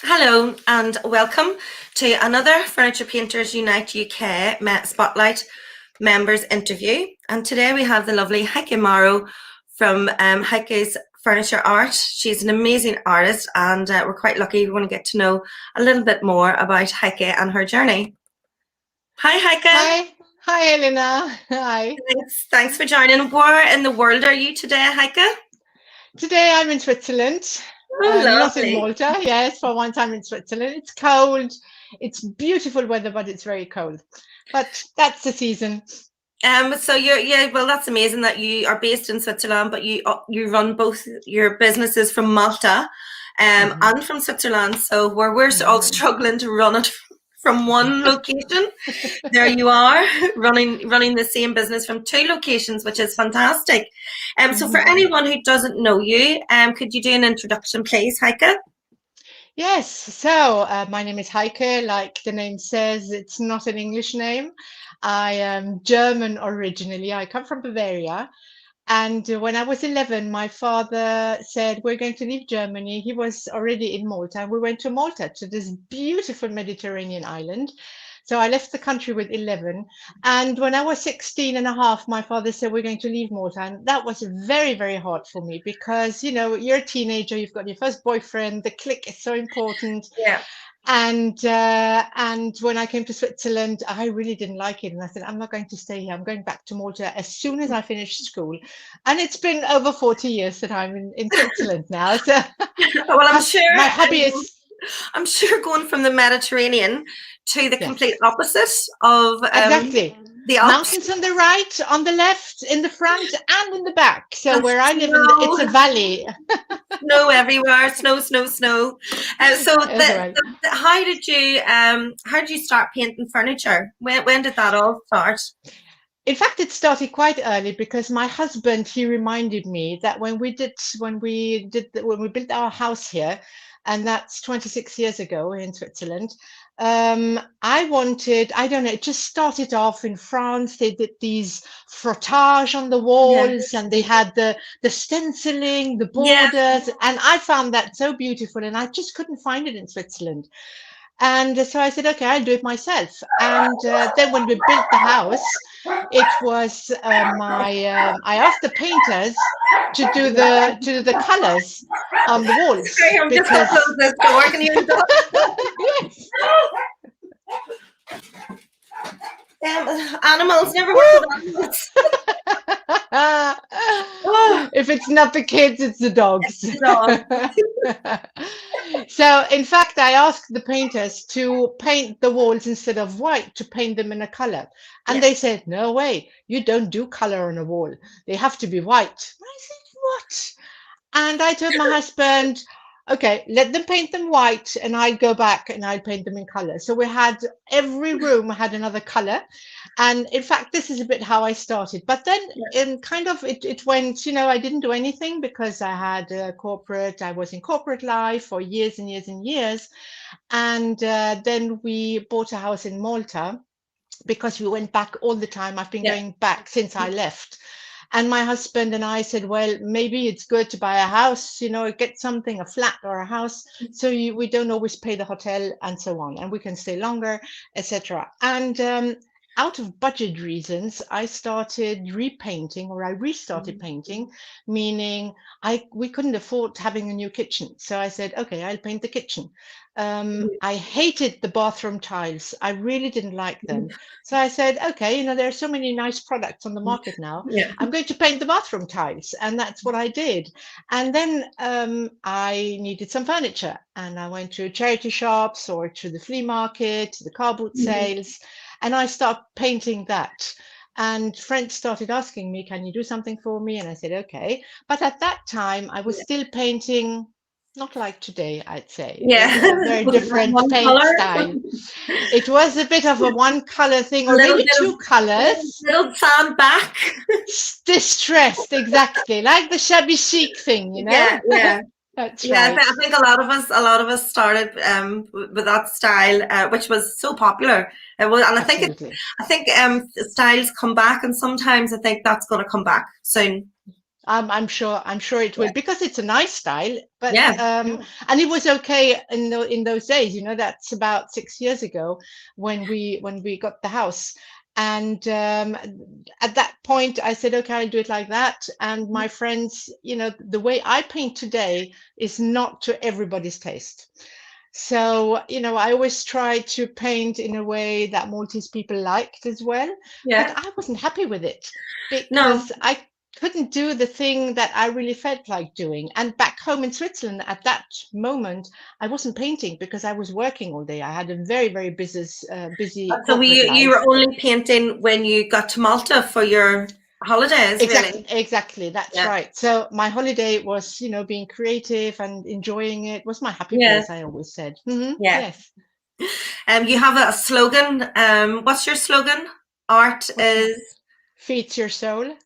Hello and welcome to another Furniture Painters Unite UK Spotlight members interview. And today we have the lovely Heike from Heike's Furniture Art. She's an amazing artist and we're quite lucky. We want to get to know a little bit more about Heike and her journey. Hi Heike. Hi Helena. Hi. Thanks for joining. Where in the world are you today, Heike? Today I'm in Switzerland. Oh, Not in lovely. Malta. Yes, for once I'm in Switzerland. It's cold. It's beautiful weather, but it's very cold. But that's the season. So well, that's amazing that you are based in Switzerland, but you run both your businesses from Malta, and from Switzerland. So where we're all struggling to run it from one location, there you are running the same business from two locations, which is fantastic. So for anyone who doesn't know you, could you do an introduction, please, Heike? Yes. So my name is Heike. Like the name says, it's not an English name. I am German originally. I come from Bavaria. And when I was 11, my father said, we're going to leave Germany. He was already in Malta. And we went to Malta, to this beautiful Mediterranean island. So I left the country with 11. And when I was 16 and a half, my father said, we're going to leave Malta. And that was very, very hard for me because, you're a teenager, you've got your first boyfriend, the clique is so important. Yeah. And when I came to Switzerland, I really didn't like it. And I said, I'm not going to stay here. I'm going back to Malta as soon as I finish school. And it's been over 40 years that I'm in Switzerland now. So well, my hobby is... I'm sure going from the Mediterranean to the complete opposite of exactly the Alps. Mountains on the right, on the left, in the front, and in the back. So where I live, it's a valley. Snow everywhere, snow. So how did you start painting furniture? When did that all start? In fact, it started quite early because my husband, he reminded me that when we built our house here, and that's 26 years ago in Switzerland, I don't know, it just started off in France. They did these frottage on the walls, and they had the stenciling, the borders, and I found that so beautiful, and I just couldn't find it in Switzerland. And so I said, okay, I'll do it myself. And then when we built the house, it was I asked the painters to do the colors on the walls. Okay, I'm just going to close this door. Can you yes. Animals, never work with animals. If it's not the kids, it's the dogs. So in fact, I asked the painters to paint the walls instead of white, to paint them in a color. And they said, no way, you don't do color on a wall. They have to be white. I said, what? And I told my husband, okay, let them paint them white and I'll go back and I'll paint them in color. So every room had another color. And in fact, this is a bit how I started. But then it went, I didn't do anything because I had I was in corporate life for years and years and years. And then we bought a house in Malta because we went back all the time. I've been going back since I left. And my husband and I said, well, maybe it's good to buy a house, get something, a flat or a house, so we don't always pay the hotel and so on, and we can stay longer, etc. And out of budget reasons, I started repainting, or I restarted painting, meaning we couldn't afford having a new kitchen. So I said, okay, I'll paint the kitchen. I hated the bathroom tiles. I really didn't like them. So I said, okay, there are so many nice products on the market now. I'm going to paint the bathroom tiles. And that's what I did. And then I needed some furniture. And I went to charity shops or to the flea market, to the car boot sales. And I started painting that. And friends started asking me, can you do something for me? And I said, okay. But at that time, I was still painting, not like today, I'd say. Yeah. It was a very different paint style. It was a bit of a one color thing, or maybe two colors. Little fan back. Distressed, exactly. Like the shabby chic thing, Yeah. That's right. I think a lot of us started with that style, which was so popular. It was, and I think styles come back, and sometimes I think that's going to come back soon. I'm sure it will, Yeah. because it's a nice style. But Yeah. and it was okay in those days. That's about 6 years ago when we got the house. And at that point, I said, okay, I'll do it like that. And my friends, the way I paint today is not to everybody's taste. So, I always try to paint in a way that Maltese people liked as well. But Yeah. I wasn't happy with it No. because I couldn't do the thing that I really felt like doing. And back home in Switzerland at that moment, I wasn't painting because I was working all day. I had a very, very busy So corporate you were life. only painting when you got to Malta for your holidays, Exactly, really? exactly. That's Yeah. right. So my holiday was, being creative and enjoying it was my happy Yeah. place, I always said. Yeah. Yes. You have a slogan. What's your slogan? Art What's my is feeds your soul?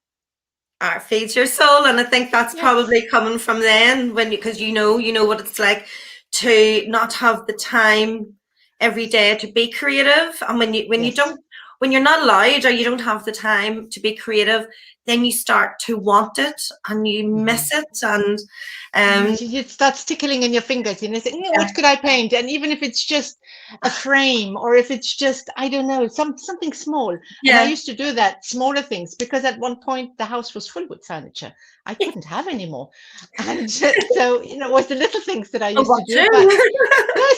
art feeds your soul, and I think that's Yes. probably coming from then when because you know what it's like to not have the time every day to be creative, and when you Yes. don't when you're not allowed or you don't have the time to be creative, then you start to want it and you miss it, and um, Yes, it starts tickling in your fingers, say, yeah, what could I paint? And even if it's just a frame, or if it's just, I don't know, something small. And I yeah. used to do that, smaller things, because at one point the house was full with furniture. I couldn't have any more. And so, it was the little things that I Oh, used to what do. But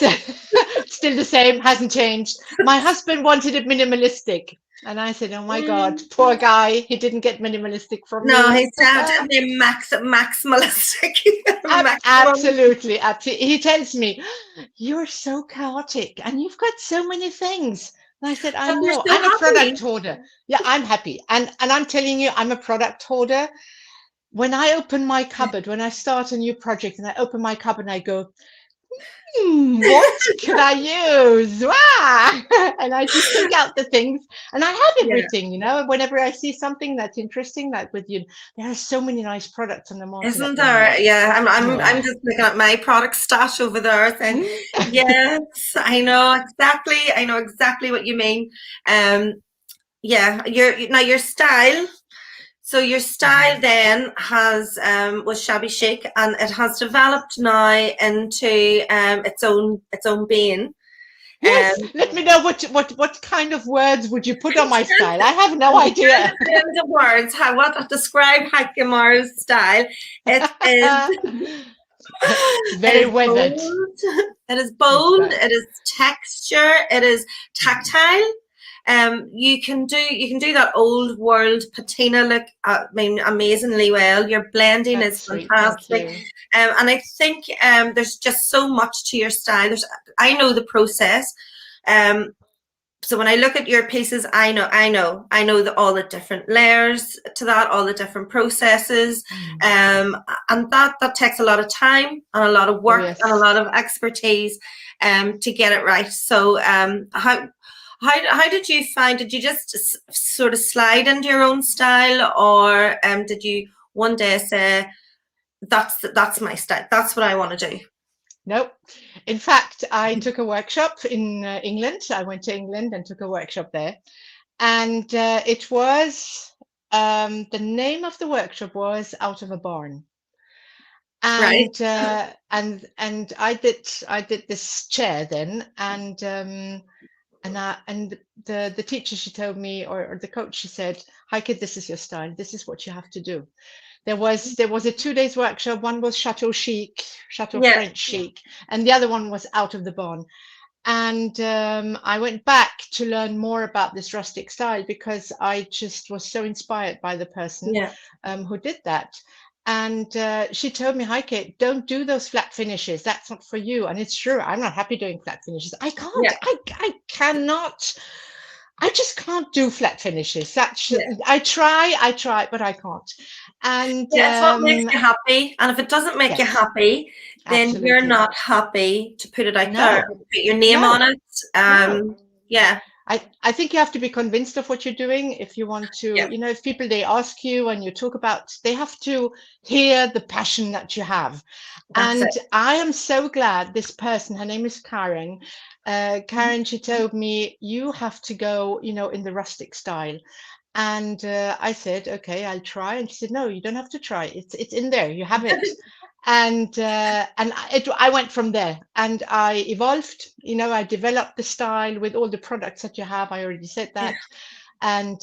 too? yes, still the same, hasn't changed. My husband wanted it minimalistic. And I said, oh my God, poor guy, he didn't get minimalistic from No, me. he said to be maximalistic, maximum. Absolutely, absolutely. He tells me, "You're so chaotic and you've got so many things." And I said, "I But you're know. so I'm a product happy. hoarder. Yeah, I'm happy. And I'm telling you, I'm a product hoarder. When I open my cupboard, when I start a new project and I open my cupboard and I go, what can I use? Ah! And I just take out the things and I have Yeah. everything, whenever I see something that's interesting, like with you, there are so many nice products on the market at Isn't the moment. there? Yeah, I'm Yeah. just looking at my product stash over there saying, yes, I know exactly what you mean. Um, yeah, your style. So your style Mhm. then has was shabby chic, and it has developed now into its own being. Um, Yes, let me know what kind of words would you put on my style? I have no I'm trying to idea. put into words how what to describe Heike Mara's style. It is It's it very is weathered. bold. It is It's bold. that. It is texture. It is Mhm. tactile. You can do that old world patina look. I mean, amazingly well. Your blending is That's sweet. Thank fantastic, you. and I think there's just so much to your style. I know the process. Um, so when I look at your pieces, I know all the different layers to that, all the different processes, Mm. and that takes a lot of time and a lot of Oh, work and a yes. lot of expertise, to get it right. So, how did you find? Did you just sort of slide into your own style, or did you one day say that's my style, that's what I want to do? Nope. In fact, I took a workshop in England. I went to England and took a workshop there. And it was, the name of the workshop was Out of a Barn. Right? And I did this chair then, and the teacher, she told me, or the coach, she said, Heike, this is your style, this is what you have to do. There was a 2 days workshop. One was Chateau Chic, Chateau Yeah, French Chic, and the other one was Out of the Barn. And I went back to learn more about this rustic style because I just was so inspired by the person yeah, who did that. And she told me, Heike, don't do those flat finishes. That's not for you. And it's true. I'm not happy doing flat finishes. I can't. yeah, I cannot. I just can't do flat finishes. yeah. I try, but I can't. And Yeah, it's what makes you happy. And if it doesn't make you yes, happy, then you're absolutely. not happy to put it out there, No, put your name on no, it. no. Yeah, I think you have to be convinced of what you're doing if you want to, yeah, if people, they ask you and you talk about, they have to hear the passion that you have. that's it. And I am so glad this person, her name is Karen. Karen, she told me, you have to go, in the rustic style. And I said, okay, I'll try. And she said, no, you don't have to try. It's in there. You have it. And I went from there, and I evolved. You know, I developed the style with all the products that you have. I already said that. And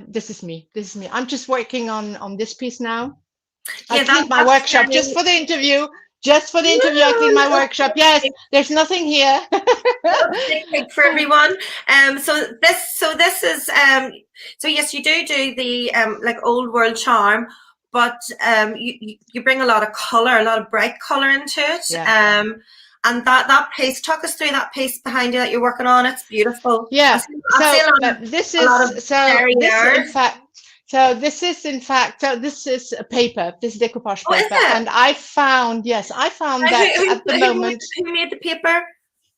this is me. This is me. I'm just working on this piece now. I cleaned my workshop just for the interview. Just for the interview, I cleaned my workshop. Yes, there's nothing here. For everyone. So this is so yes, you do the like old world charm, but you bring a lot of color, a lot of bright color into it. Yeah. And that piece, talk us through that piece behind you that you're working on. It's beautiful. Yeah. This is in fact this is a paper, this decoupage paper, and I found that at the moment. Who made the paper?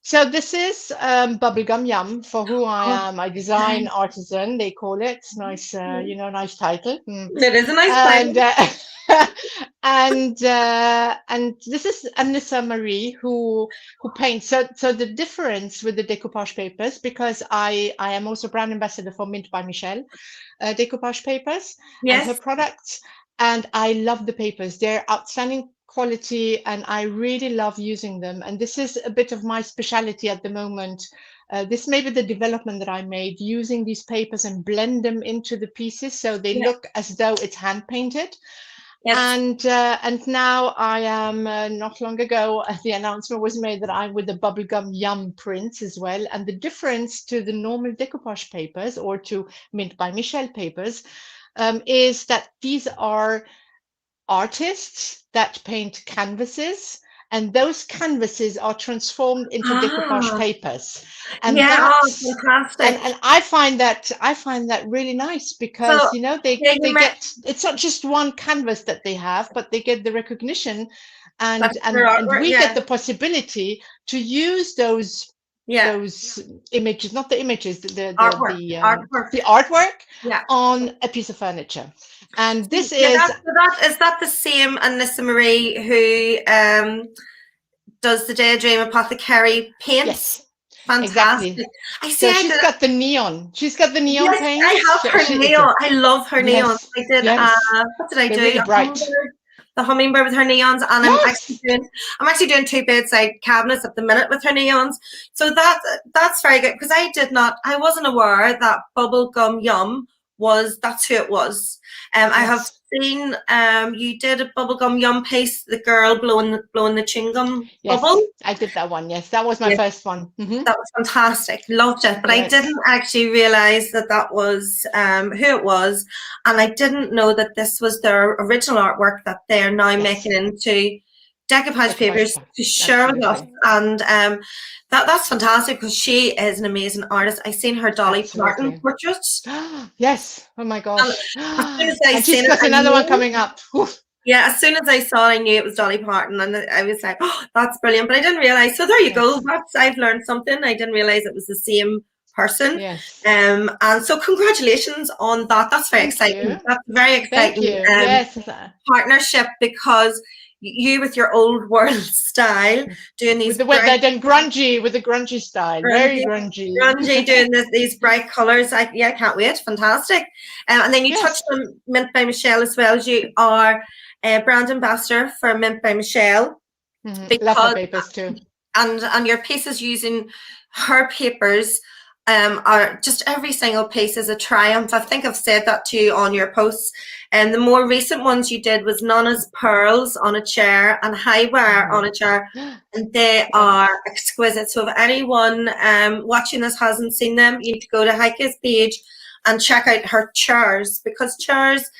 So this is Bubblegum Yum, for who I am. I design artisan, they call it. Nice, nice title. It is a nice title. And this is Anissa Marie who paints. So the difference with the decoupage papers, because I am also brand ambassador for Mint by Michelle decoupage papers and her products, and I love the papers. They're outstanding quality, and I really love using them. And this is a bit of my specialty at the moment. This may be the development that I made, using these papers and blend them into the pieces so they look as though it's hand painted. And now I am not long ago the announcement was made that I'm with the Bubblegum Yum prints as well. And the difference to the normal decoupage papers or to Mint by Michelle papers is that these are artists that paint canvases, and those canvases are transformed into decoupage papers. And fantastic. And I find that really nice, because they get, it's not just one canvas that they have, but they get the recognition, and we get the possibility to use those images, not the images, the artwork on a piece of furniture. And this is that the same Anissa Marie who does the Daydream Apothecary paints? Yes. Fantastic. Exactly. She's got the neon. She's got the neon paint. I have her neon. I love her neons. I did. What did I do? Really bright. The hummingbird with her neons, and I'm actually doing 2 bedside cabinets at the minute with her neons. So that's very good, because I wasn't aware that Bubblegum Yum that's who it was. I have seen you did a Bubblegum Yum piece, the girl blowing the chewing gum bubble. I did that one. Yes, that was my first one. That was fantastic. Loved it. But I didn't actually realize that was who it was, and I didn't know that this was their original artwork that they're now making into decoupage papers to share with us. And that's fantastic, because she is an amazing artist. I seen her Dolly Parton portraits. Yes. Oh my gosh. And she's got another one coming up. Yeah, as soon as I saw it, I knew it was Dolly Parton, and I was like, oh, that's brilliant. But I didn't realize. So there you go. I've learned something. I didn't realize it was the same person. Yes. And so congratulations on that. That's very exciting. That's very exciting partnership, because you with your old world style doing these with the grungy style, very grungy doing these bright colors. I can't wait. Fantastic. And then you touched on Mint by Michelle as well, as you are a brand ambassador for Mint by Michelle. Love her papers too, and your pieces using her papers are just, every single piece is a triumph. I think I've said that to you on your posts. And the more recent ones you did was Nana's Pearls on a chair and High Wire on a chair, and they are exquisite. So if anyone watching this hasn't seen them, you need to go to Heike's page and check out her chairs, because chairs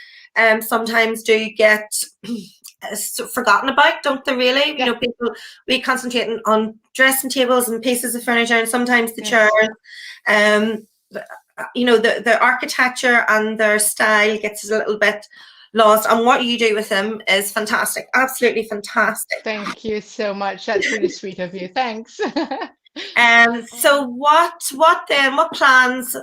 sometimes do get forgotten about, don't they, really? You know, people, we concentrate on dressing tables and pieces of furniture, and sometimes the chairs, you know, the architecture and their style gets a little bit lost, and what you do with them is fantastic. Absolutely fantastic. Thank you so much. That's really sweet of you. Thanks. So what plans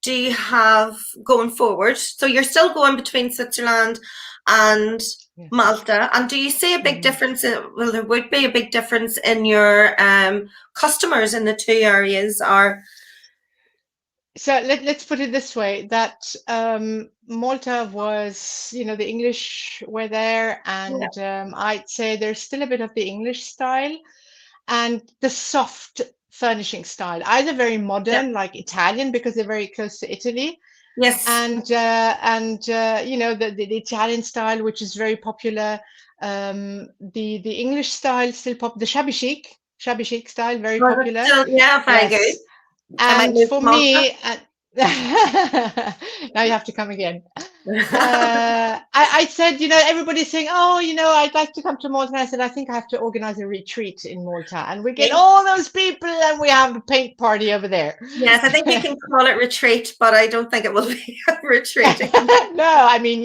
do you have going forward? So you're still going between Switzerland and Malta, and do you see a big difference well, there would be a big difference in your customers in the two areas? Or So let's put it this way, that Malta was, the English were there, Yeah, and I'd say there's still a bit of the English style and the soft furnishing style, either very yeah. modern, like Italian, because they're very close to Italy, Yes. and the Italian style, which is very popular. The English style still the shabby chic style, very Was it popular. still, yeah, very good. Yes. I might And move for to Malta. me, now you have to come again. I said, everybody's saying, oh, I'd like to come to Malta. And I said, I think I have to organize a retreat in Malta. And we get Okay. all those people and we have a paint party over there. Yes, I think you can call it retreat, but I don't think it will be a retreat. No, I mean,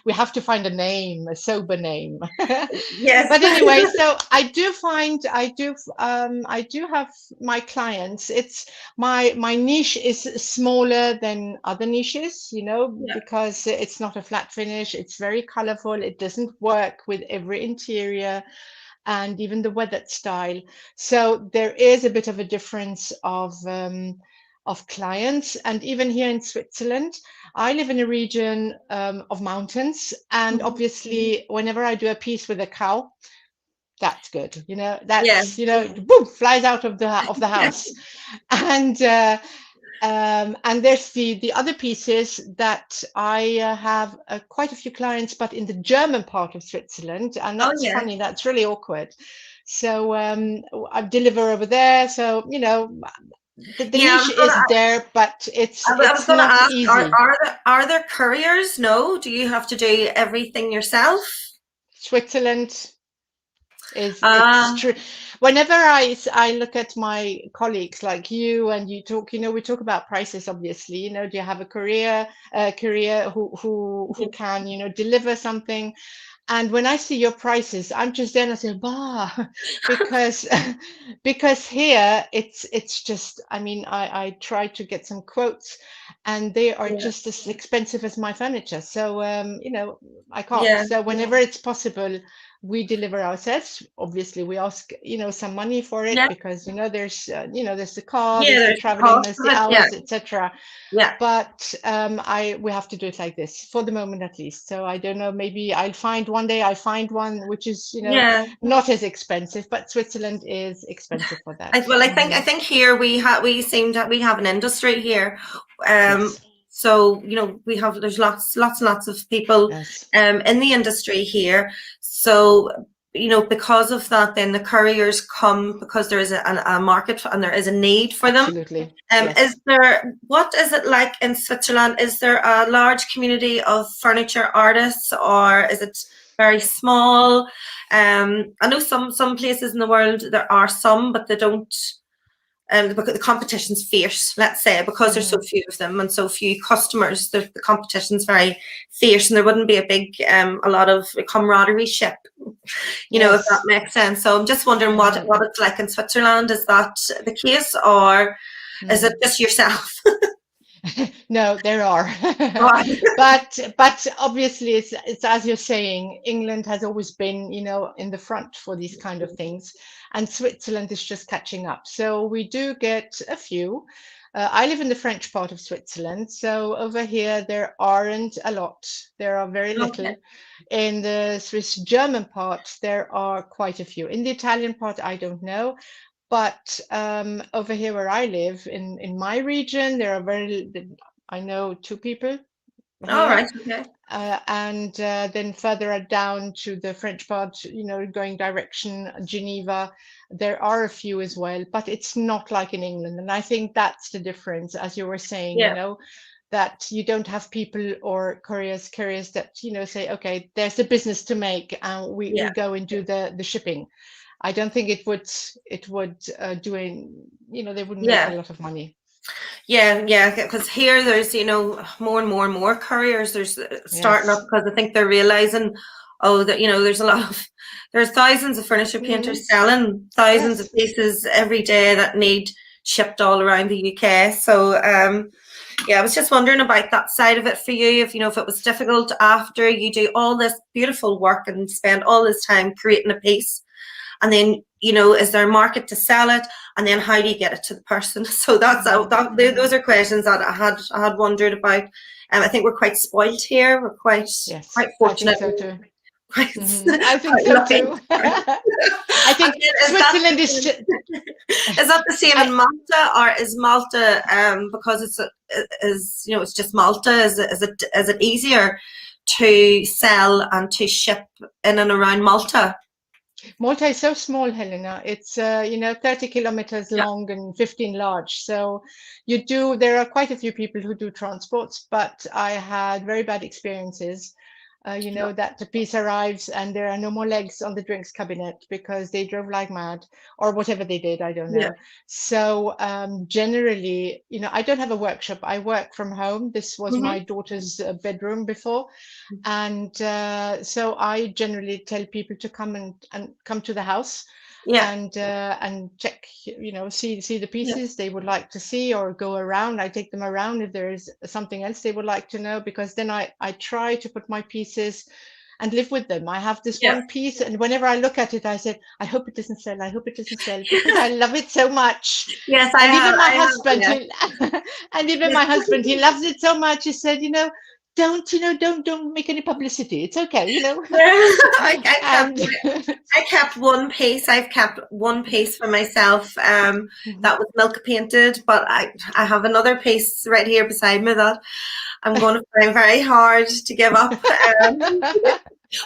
we have to find a name, a sober name. Yes. But anyway, so I do have my clients. It's my niche is smaller than other niches, Yeah. because it's not a flat finish. It's very colorful. It doesn't work with every interior and even the weathered style. So there is a bit of a difference of clients. And even here in Switzerland, I live in a region of mountains, and Mhm. obviously, whenever I do a piece with a cow, that's good. Yeah. That's boom, flies out of the house, and and there's the other pieces that I have quite a few clients, but in the German part of Switzerland, and Oh, that's yeah. funny. That's really awkward. So I deliver over there. So the Yeah, niche is there, but it's I was it's going to not ask, easy. are there couriers? No. Do you have to do everything yourself? Switzerland is it's Ah, true. Whenever I look at my colleagues like you and you talk, we talk about prices, obviously. Do you have a courier who can deliver something? And when I see your prices, I'm just then I say, bah, because because here it's just, I mean, I try to get some quotes and they are yeah, just as expensive as my furniture. So I can't. yeah, So whenever it's possible, we deliver ourselves. Obviously, we ask, some money for it yeah, because there's the car, yeah. there's the There's the traveling, cost there's of the it. Yeah, hours, etc. yeah, But I we have to do it like this for the moment at least. So I don't know, maybe I'll find one which is, yeah. not as expensive, but Switzerland is expensive for that. Well, I think here we have an industry here. Yes, So there's lots and lots of people yes, in the industry here. So because of that, then the couriers come because there is a market and there is a need for them. absolutely. Yes. What is it like in Switzerland? Is there a large community of furniture artists, or is it very small? I know some places in the world there are some, but they don't. Because the competition's fierce, let's say, because there's so Hmm. few of them and so few customers, the competition's very fierce, and there wouldn't be a lot of camaraderie ship, if that Yes. makes sense. So I'm just wondering Hmm. what it's like in Switzerland. Is that the case, or is it Hmm. just yourself? No, there are. Right. But obviously it's as you're saying, England has always been, in the front for these kind of things, and Switzerland is just catching up. So we do get a few. I live in the French part of Switzerland, so over here there aren't a lot. There are very Okay. little. In the Swiss German part, there are quite a few. In the Italian part, I don't know. But over here where I live, in my region, there are I know two people All here. right. Okay. And then further down to the French part, going direction Geneva, there are a few as well, but it's not like in England. And I think that's the difference, as you were saying, Yeah. that you don't have people or couriers that, say, okay, there's a business to make and we Yeah. go and do the shipping. I don't think it would they wouldn't make a Yeah. lot of money. Yeah. Because here there's more and more and more couriers. There's starting up Yes. because I think they're realizing, oh, that there's a lot of there's thousands of furniture Hmm. painters selling thousands of Yes. pieces every day that need shipped all around the UK. So yeah, I was just wondering about that side of it for you. If it was difficult after you do all this beautiful work and spend all this time creating a piece, and then is there a market to sell it, and then how do you get it to the person? So those are questions that I had wondered about. I think we're quite spoiled here. We're quite Yes, I think fortunate, so too. quite, I think quite so lucky. too. I think Switzerland is. Is that the same in Malta, or is Malta because it's just Malta? Is it easier to sell and to ship in and around Malta? Malta is so small, Helena. It's 30 kilometers Yeah. long and 15 large. So there are quite a few people who do transports, but I had very bad experiences. That the piece arrives and there are no more legs on the drinks cabinet because they drove like mad or whatever they did, I don't Yeah. know. So generally, I don't have a workshop. I work from home. This was my daughter's bedroom before. And so I generally tell people to come and come to the house Yeah. and check, see the pieces they would like to see, or go around. I take them around if there is something else they would like to know, because then I try to put my pieces and live with them. I have this one piece, and whenever I look at it, I say, I hope it doesn't sell. I hope it doesn't sell, because I love it so much. Yes, And even my I husband, have, yeah. and even my husband, he loves it so much. He said, don't make any publicity. It's okay, Yeah, And I kept one piece. I've kept one piece for myself. That was milk painted, but I have another piece right here beside me that I'm going to find very hard to give up.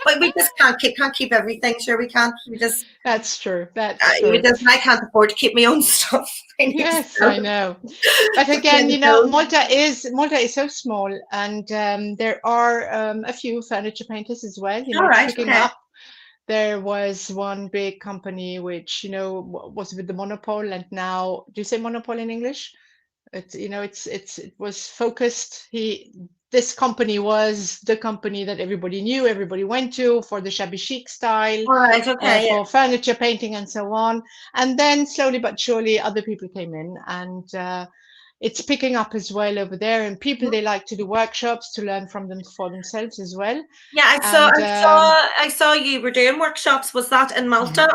But we just can't keep everything. Sure, we can't. We just That's true. That's true. I can't afford to keep my own stuff. Yes, I know. But again, Malta is so small, and there are a few furniture painters as well. All It's right. picking Okay. up. There was one big company which was with the monopole, and now, do you say monopole in English? It was focused. This company was the company that everybody knew, everybody went to for the shabby chic style, All right. Okay. for furniture painting and so on. And then slowly but surely other people came in, and it's picking up as well over there. And people, they like to do workshops to learn from them for themselves as well. Yeah, And I saw you were doing workshops. Was that in Malta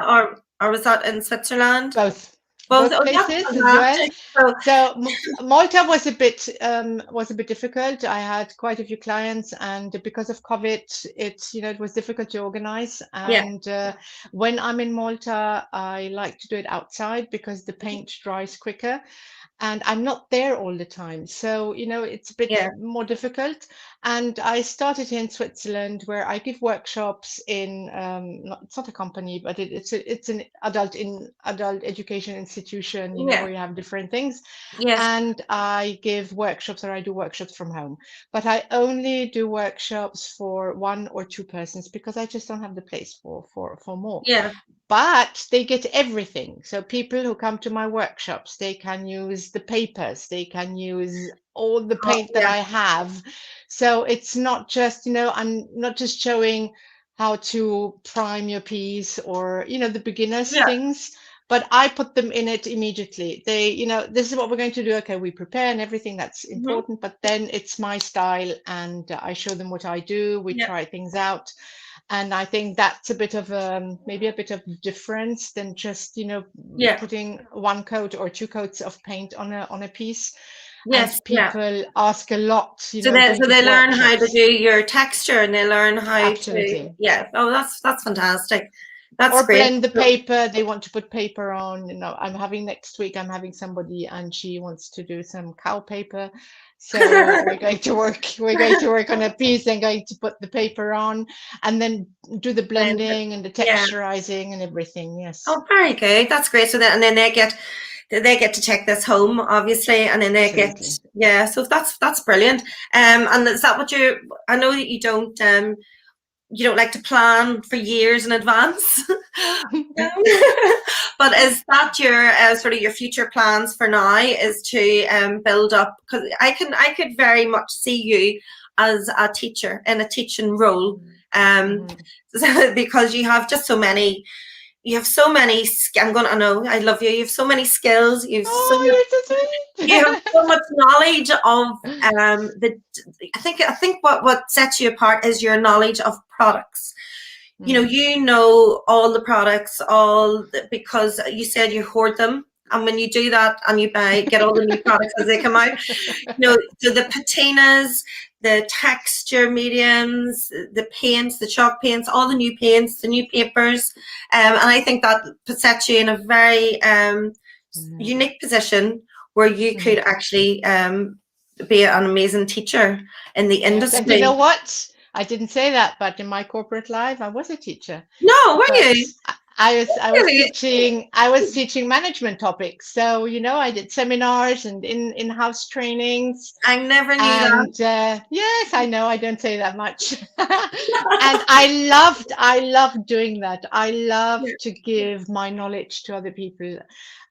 or was that in Switzerland? both Both. both Oh, that's places as well. fantastic. So Malta was a bit difficult. I had quite a few clients, and because of COVID, it was difficult to organize. yeah, And when I'm in Malta, I like to do it outside because the paint dries quicker, and I'm not there all the time. So, it's a bit yeah, more difficult. And I started here in Switzerland, where I give workshops in, it's not a company, but it's an adult education institution, yeah, where you have different things. yes, And I give workshops, or I do workshops from home. But I only do workshops for 1 or 2 persons, because I just don't have the place for more. yeah, But they get everything. So people who come to my workshops, they can use the papers, they can use all the oh, paint that yeah, I have. So it's not just, I'm not just showing how to prime your piece, or, the beginners yeah, things, but I put them in it immediately. They, this is what we're going to do. Okay, we prepare and everything, that's important, but then it's my style, and I show them what I do. We yeah, try things out. And I think that's a bit of maybe a bit of difference than just yeah, putting 1 coat or 2 coats of paint on a piece. And yes, yeah. people ask a lot, So going to they learn how to workshops. do your texture, and they learn how to, Absolutely. yeah. Oh, that's fantastic. That's Or great. blend the paper. They want to put paper on. Next week, I'm having somebody, and she wants to do some cow paper. So we're going to work. We're going to work on a piece and going to put the paper on, and then do the blending and the Yeah. texturizing and everything. Yes. Oh, very good. That's great. So then they get to take this home, obviously, and then they Absolutely. yeah. So that's brilliant. And is that what I know that you don't like to plan for years in advance. But is that your sort of your future plans for now, is to build up? Because I could very much see you as a teacher in a teaching role, because you have just so many. You have so many. I know. I love you. You have so many skills. You're so sweet. You have so much knowledge of I think what sets you apart is your knowledge of products. you know all the products, because you said you hoard them. And when you do that and you get all the new products as they come out, so the patinas, the texture mediums, the paints, the chalk paints, all the new paints, the new papers. And I think that sets you in a very unique position where you could actually be an amazing teacher in the industry. And you know what? I didn't say that, but in my corporate life, I was a teacher. No, were But you? I was teaching management topics. So, I did seminars and in-house trainings. I never knew And that. yes, I know I don't say that much. And I loved doing that. I love to give my knowledge to other people.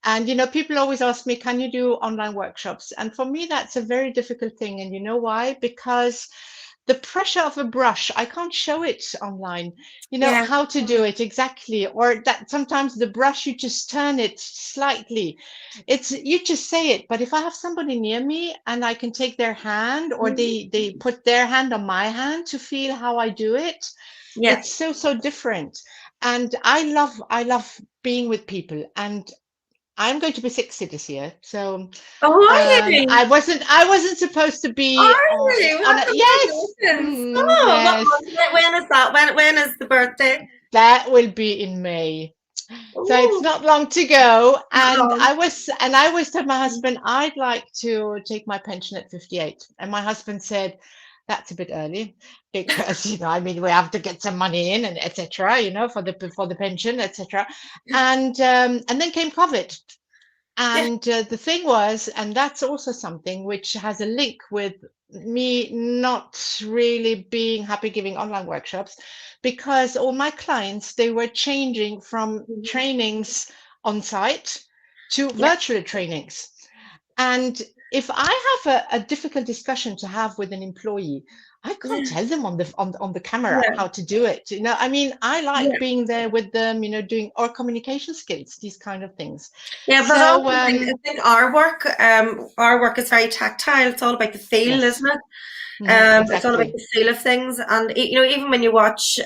And people always ask me, can you do online workshops? And for me, that's a very difficult thing. And you know why? Because the pressure of a brush, I can't show it online, how to do it exactly, or that sometimes the brush, you just turn it slightly. You just say it, but if I have somebody near me and I can take their hand, or they put their hand on my hand to feel how I do it, it's so different. And I love being with people. And I'm going to be 60 this year, so I wasn't supposed to be on it. Yes. Yes. When is that? When is the birthday? That will be in May. So it's not long to go. And I always told my husband I'd like to take my pension at 58. And my husband said, that's a bit early, because we have to get some money in, and etc. For the pension, etc. And then came COVID. And the thing was, and that's also something which has a link with me not really being happy giving online workshops, because all my clients, they were changing from trainings on site to virtual trainings. And if I have a difficult discussion to have with an employee, I can't tell them on the camera how to do it. I like being there with them, doing our communication skills, these kind of things. Yeah, but I think our work is very tactile. It's all about the feel, isn't it? Exactly. It's all about the feel of things. And even when you watch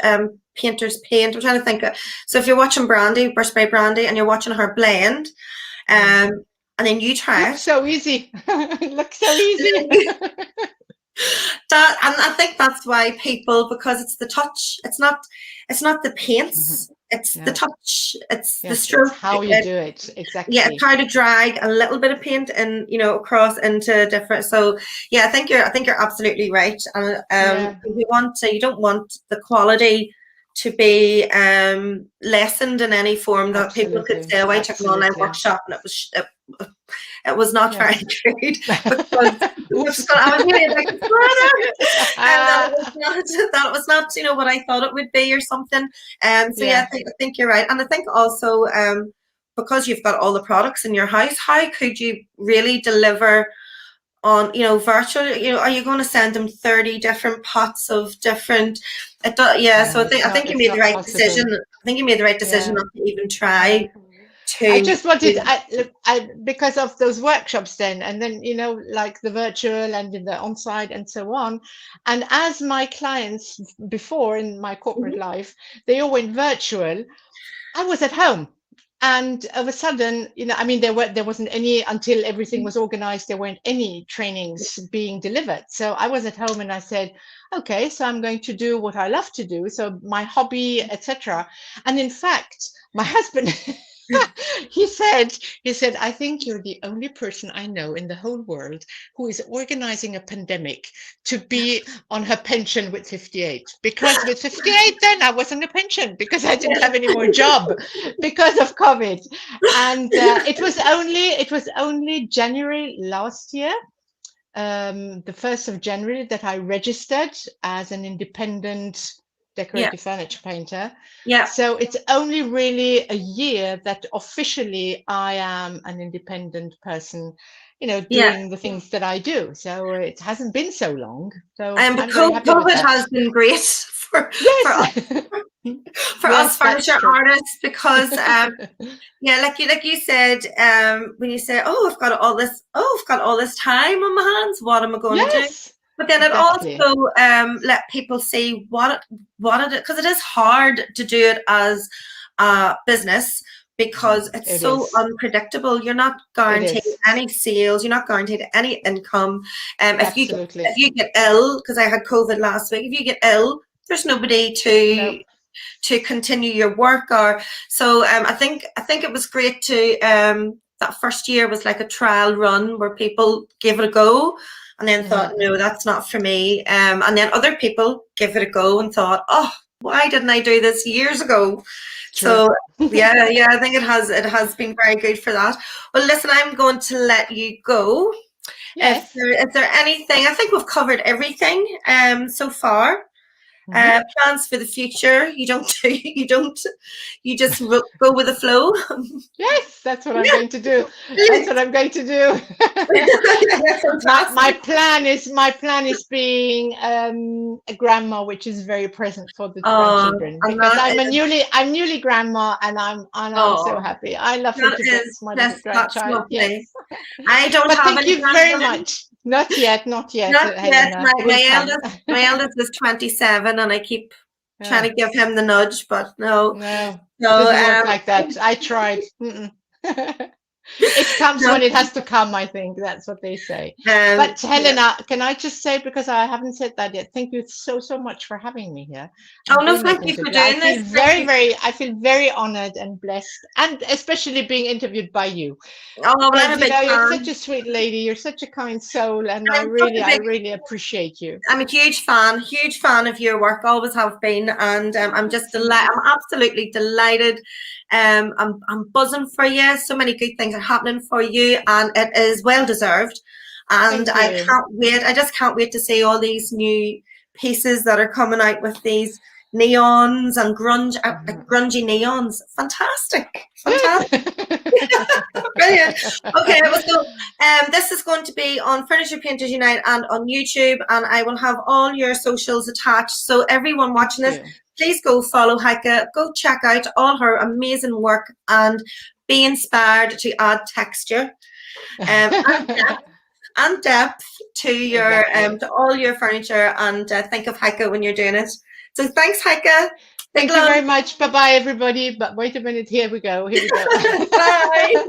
painters paint, I'm trying to think. So if you're watching Brandy, Brush by Brandy, and you're watching her blend, and then you try it. So easy. It looks so easy. And I think that's why people, because it's the touch. It's not the paints. It's the touch. It's the stroke. It's how you do it. Exactly. Yeah, try to drag a little bit of paint and across into different. So yeah, I think you're absolutely right. And you don't want the quality to be lessened in any form, that people could say, "Oh, I took an online workshop and it was not very good," because I was really like, and that was not what I thought it would be, or something. I think you're right. And I think also because you've got all the products in your house, how could you really deliver on virtual? Are you going to send them 30 different pots of different so I think you made the right decision. I think you made the right decision not to even try to. I just wanted because of those workshops then, and then like the virtual and in the on-site and so on. And as my clients before in my corporate life, they all went virtual, I was at home. And of a sudden, there wasn't any, until everything was organized, there weren't any trainings being delivered. So I was at home and I said, okay, so I'm going to do what I love to do. So my hobby, etc. And in fact, my husband, he said, I think you're the only person I know in the whole world who is organizing a pandemic to be on her pension with 58. Because with 58, then I was on a pension because I didn't have any more job because of COVID. And it was only January last year, the 1st of January, that I registered as an independent decorative furniture painter. Yeah. So it's only really a year that officially I am an independent person, doing the things that I do. So it hasn't been so long. So but COVID has been great for us furniture artists, because like you said, when you say, I've got all this time on my hands, what am I going to do? But then it Exactly. also let people see what it is, because it is hard to do it as a business because it's It so is. unpredictable. You're not It guaranteed is. any sales. You're not guaranteed any income. If Absolutely. you get ill, because I had COVID last week, if you get ill, there's nobody No. to continue your work. Or so I think it was great to that first year was like a trial run where people gave it a go and then thought, no, that's not for me. And then other people give it a go and thought, oh, why didn't I do this years ago? True. So yeah, I think it has been very good for that. Well, listen, I'm going to let you go. Yes. Is there anything? I think we've covered everything so far. Plans for the future? You don't do. You don't. You just go with the flow. Yes, that's what I'm going to do. That's what Brilliant. I'm going to do. My Fantastic. plan is being a grandma, which is very present for the Oh, grandchildren, and because that is, I'm newly grandma, and I'm so oh, happy. I love that Littlebits, is my little just, that's grandchild. Yes. lovely. I don't But have thank any you very grandchildren. much. Not yet, not yet, Not yet. Helena. My Will my come. eldest my eldest is 27, and I keep trying Yeah. to give him the nudge, but no. No, So doesn't work like that. I tried. It comes no, when it has to come, I think. That's what they say. um, But yeah. Helena, can I just say, because I haven't said that yet, thank you so, so much for having me here Oh and no, doing thank that you for interview. I doing feel this. Thank very, you. I feel very honored and blessed, and especially being interviewed by you. Oh well, I'm Because, a big you're such fan. a sweet lady, you're such a kind soul, and I'm such a I big really appreciate you. I'm a huge fan of your work. Always have been, and I'm just Thank delighted. you. I'm absolutely delighted. I'm buzzing for you. So many good things are happening for you, and it is well deserved. And Thank I you. can't wait. I just can't wait to see all these new pieces that are coming out with these neons and grungy neons. Fantastic, fantastic. Brilliant. Okay, well, so this is going to be on Furniture Painters Unite and on YouTube, and I will have all your socials attached. So everyone Thank watching this, you. please go follow Heike, go check out all her amazing work, and be inspired to add texture um, and depth to your Exactly. to all your furniture, and think of Heike when you're doing it. So thanks, Heike. Big Thank you love. very much. Bye bye, everybody. But wait a minute. Here we go. Here we go. Bye.